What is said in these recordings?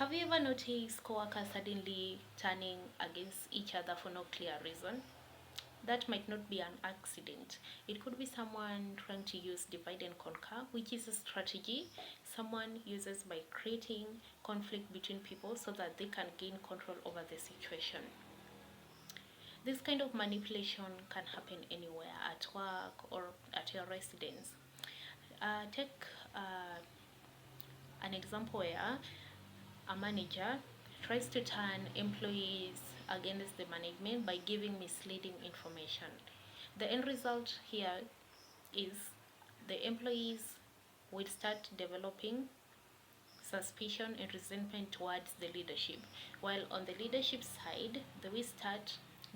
Have you ever noticed coworkers suddenly turning against each other for no clear reason? That might not be an accident. It could be someone trying to use divide and conquer, which is a strategy someone uses by creating conflict between people so that they can gain control over the situation. This kind of manipulation can happen anywhere, at work or at your residence. Take an example where a manager tries to turn employees against the management by giving misleading information. The end result here is the employees will start developing suspicion and resentment towards the leadership, while on the leadership side, they will start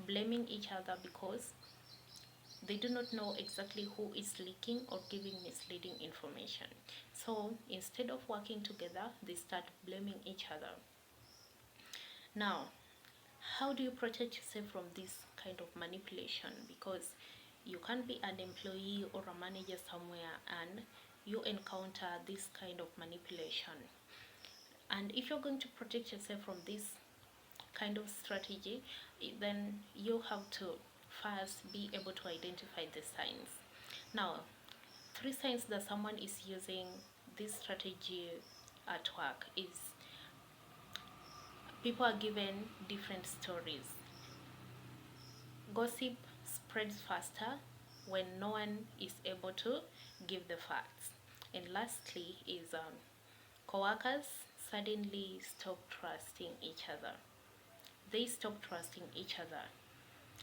blaming each other because they do not know exactly who is leaking or giving misleading information. So instead of working together, they start blaming each other. Now, how do you protect yourself from this kind of manipulation? Because you can't be an employee or a manager somewhere and you encounter this kind of manipulation. And if you're going to protect yourself from this kind of strategy, then you have to first be able to identify the signs. Now, three signs that someone is using this strategy at work is people are given different stories. Gossip spreads faster when no one is able to give the facts. And lastly is co-workers suddenly stop trusting each other. They stop trusting each other.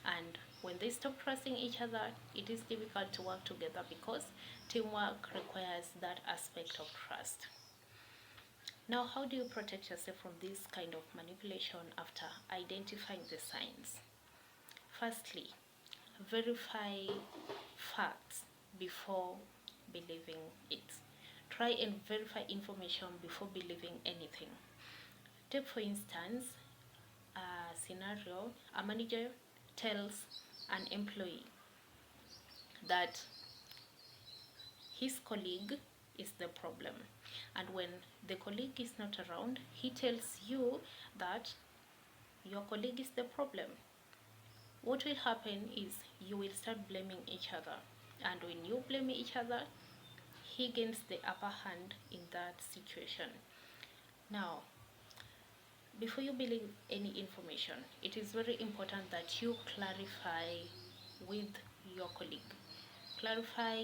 And when they stop trusting each other, it is difficult to work together because teamwork requires that aspect of trust. Now, how do you protect yourself from this kind of manipulation after identifying the signs? Firstly, verify facts before believing it. Try and verify information before believing anything. Take for instance a scenario: a manager tells an employee that his colleague is the problem, and when the colleague is not around, he tells you that your colleague is the problem. What will happen is you will start blaming each other, and when you blame each other, he gains the upper hand in that situation. Now, before you believe any information, it is very important that you clarify with your colleague. Clarify,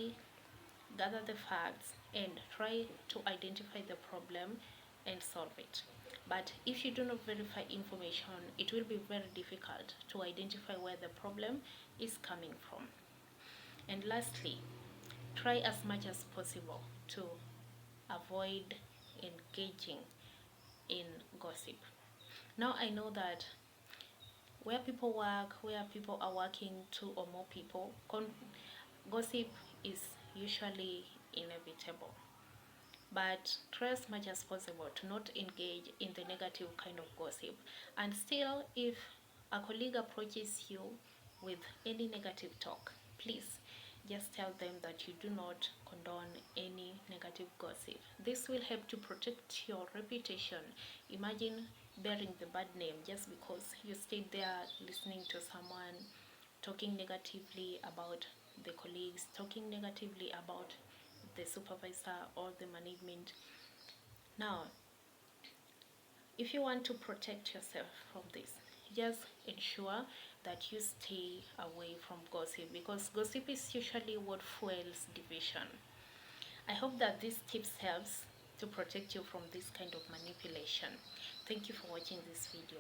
gather the facts, and try to identify the problem and solve it. But if you do not verify information, it will be very difficult to identify where the problem is coming from. And lastly, try as much as possible to avoid engaging in gossip. Now I know that where people work, where people are working two or more people, gossip is usually inevitable. But try as much as possible to not engage in the negative kind of gossip. And still, if a colleague approaches you with any negative talk, please just tell them that you do not condone any negative gossip. This will help to protect your reputation. Imagine bearing the bad name just because you stayed there listening to someone talking negatively about the colleagues, talking negatively about the supervisor or the management. Now, if you want to protect yourself from this, just ensure that you stay away from gossip, because gossip is usually what fuels division. I hope that these tips helps to protect you from this kind of manipulation. Thank you for watching this video.